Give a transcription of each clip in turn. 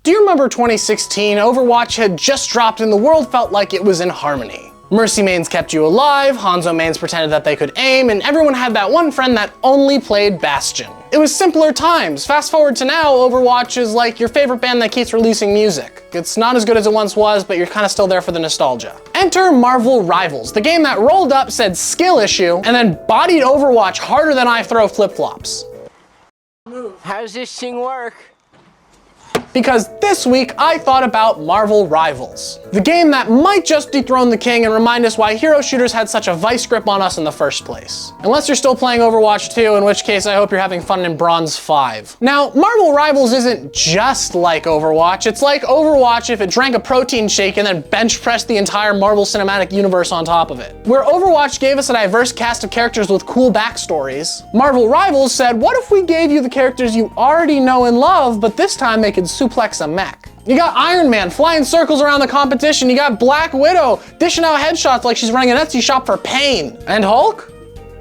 Do you remember 2016? Overwatch had just dropped and the world felt like it was in harmony. Mercy mains kept you alive, Hanzo mains pretended that they could aim, and everyone had that one friend that only played Bastion. It was simpler times. Fast forward to now, Overwatch is like your favorite band that keeps releasing music. It's not as good as it once was, but you're kind of still there for the nostalgia. Enter Marvel Rivals, the game that rolled up, said skill issue, and then bodied Overwatch harder than I throw flip-flops. How does this thing work? Because this week I thought about Marvel Rivals, the game that might just dethrone the king and remind us why hero shooters had such a vice grip on us in the first place. Unless you're still playing Overwatch 2, in which case I hope you're having fun in Bronze 5. Now, Marvel Rivals isn't just like Overwatch, it's like Overwatch if it drank a protein shake and then bench pressed the entire Marvel Cinematic Universe on top of it. Where Overwatch gave us a diverse cast of characters with cool backstories, Marvel Rivals said, what if we gave you the characters you already know and love, but this time they could suplex a mech? You got Iron Man flying circles around the competition. You got Black Widow dishing out headshots like she's running an Etsy shop for pain. And Hulk?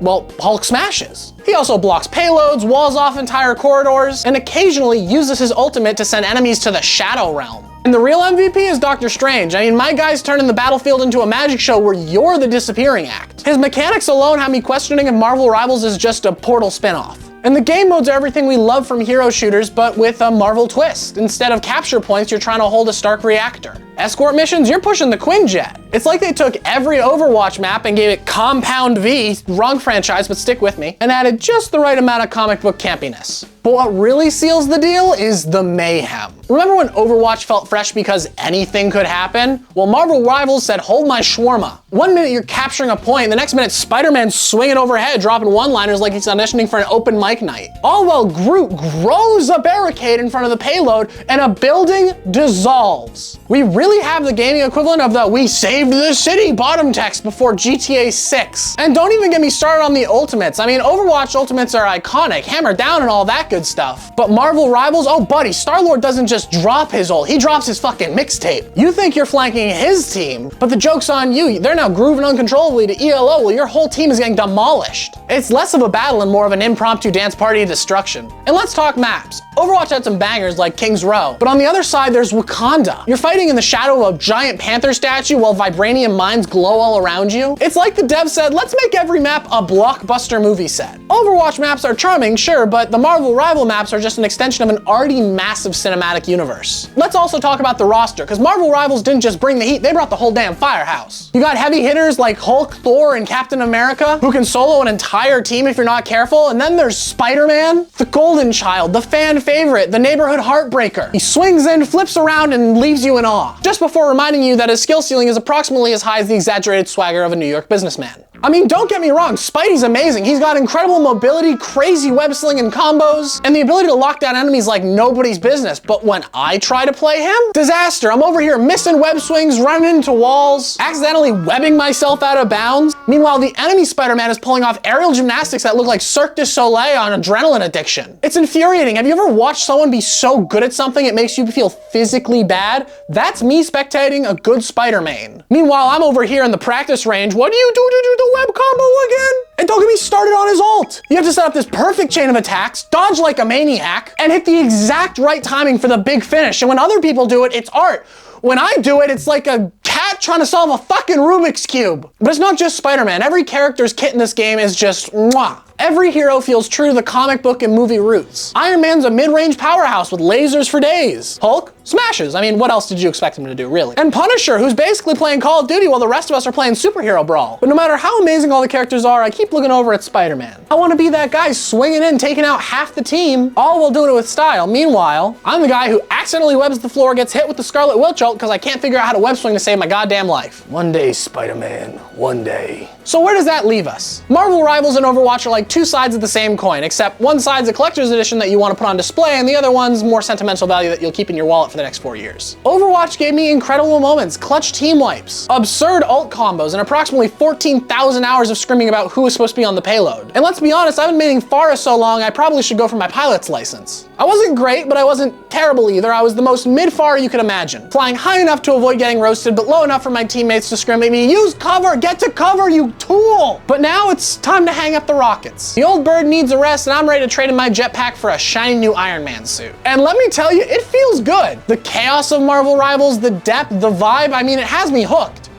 Well, Hulk smashes. He also blocks payloads, walls off entire corridors, and occasionally uses his ultimate to send enemies to the Shadow Realm. And the real MVP is Doctor Strange. I mean, my guy's turning the battlefield into a magic show where you're the disappearing act. His mechanics alone have me questioning if Marvel Rivals is just a Portal spinoff. And the game modes are everything we love from hero shooters, but with a Marvel twist. Instead of capture points, you're trying to hold a Stark reactor. Escort missions, you're pushing the Quinjet. It's like they took every Overwatch map and gave it Compound V, wrong franchise, but stick with me, and added just the right amount of comic book campiness. But what really seals the deal is the mayhem. Remember when Overwatch felt fresh because anything could happen? Well, Marvel Rivals said, hold my shawarma. One minute you're capturing a point, the next minute Spider-Man's swinging overhead, dropping one-liners like he's auditioning for an open mic night. All while Groot grows a barricade in front of the payload and a building dissolves. We really have the gaming equivalent of the "we saved the city" bottom text before GTA 6. And don't even get me started on the ultimates. I mean, Overwatch ultimates are iconic, hammer down and all that good stuff. But Marvel Rivals, oh buddy, Star-Lord doesn't just drop his ult, he drops his fucking mixtape. You think you're flanking his team, but the joke's on you. They're now grooving uncontrollably to ELO while your whole team is getting demolished. It's less of a battle and more of an impromptu dance party of destruction. And let's talk maps. Overwatch had some bangers like King's Row, but on the other side there's Wakanda. You're fighting in the shadow of a giant panther statue while vibranium mines glow all around you. It's like the dev said, let's make every map a blockbuster movie set. Overwatch maps are charming, sure, but the Marvel Rival maps are just an extension of an already massive cinematic universe. Let's also talk about the roster, because Marvel Rivals didn't just bring the heat, they brought the whole damn firehouse. You got heavy hitters like Hulk, Thor, and Captain America, who can solo an entire team if you're not careful, and then there's Spider-Man, the golden child, the fan favorite, the neighborhood heartbreaker. He swings in, flips around, and leaves you in awe. Just before reminding you that his skill ceiling is approximately as high as the exaggerated swagger of a New York businessman. I mean, don't get me wrong, Spidey's amazing. He's got incredible mobility, crazy web slinging combos, and the ability to lock down enemies like nobody's business. But when I try to play him, disaster. I'm over here missing web swings, running into walls, accidentally webbing myself out of bounds. Meanwhile, the enemy Spider-Man is pulling off aerial gymnastics that look like Cirque du Soleil on adrenaline addiction. It's infuriating. Have you ever watched someone be so good at something it makes you feel physically bad? That's me spectating a good Spider-Man. Meanwhile, I'm over here in the practice range. What do you do to do the web combo again? And don't get me started on his ult. You have to set up this perfect chain of attacks, dodge like a maniac, and hit the exact right timing for the big finish. And when other people do it, it's art. When I do it, it's like a cat trying to solve a fucking Rubik's Cube. But it's not just Spider-Man. Every character's kit in this game is just mwah. Every hero feels true to the comic book and movie roots. Iron Man's a mid-range powerhouse with lasers for days. Hulk smashes. I mean, what else did you expect him to do, really? And Punisher, who's basically playing Call of Duty while the rest of us are playing Superhero Brawl. But no matter how amazing all the characters are, I keep looking over at Spider-Man. I want to be that guy swinging in, taking out half the team, all while doing it with style. Meanwhile, I'm the guy who accidentally webs the floor, gets hit with the Scarlet Witch ult because I can't figure out how to web swing to save my goddamn life. One day, Spider-Man, one day. So where does that leave us? Marvel Rivals and Overwatch are like two sides of the same coin, except one side's a collector's edition that you want to put on display, and the other one's more sentimental value that you'll keep in your wallet for the next 4 years. Overwatch gave me incredible moments, clutch team wipes, absurd ult combos, and approximately 14,000 hours of screaming about who is supposed to be on the payload. And let's be honest, I've been making Pharah so long, I probably should go for my pilot's license. I wasn't great, but I wasn't terrible either. I was the most mid-Pharah you could imagine. Flying high enough to avoid getting roasted, but low enough for my teammates to scream at me, use cover, get to cover, you tool! But now it's time to hang up the rocket. updates. The old bird needs a rest, and I'm ready to trade in my jetpack for a shiny new Iron Man suit. And let me tell you, it feels good. The chaos of Marvel Rivals, the depth, the vibe, I mean, it has me hooked.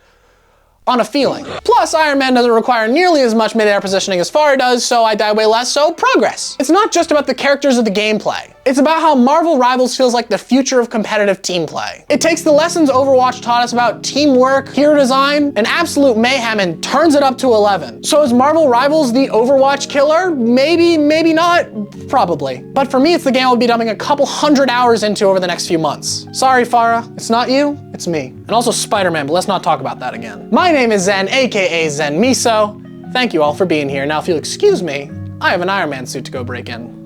On a feeling. Plus, Iron Man doesn't require nearly as much mid-air positioning as Farah does, so I die way less, so progress. It's not just about the characters of the gameplay. It's about how Marvel Rivals feels like the future of competitive team play. It takes the lessons Overwatch taught us about teamwork, hero design, and absolute mayhem and turns it up to 11. So is Marvel Rivals the Overwatch killer? Maybe, maybe not, probably. But for me, it's the game I'll be dumping a couple hundred hours into over the next few months. Sorry, Farah, it's not you, it's me. And also Spider-Man, but let's not talk about that again. My name is Zen, aka ZenMiso. Thank you all for being here. Now, if you'll excuse me, I have an Iron Man suit to go break in.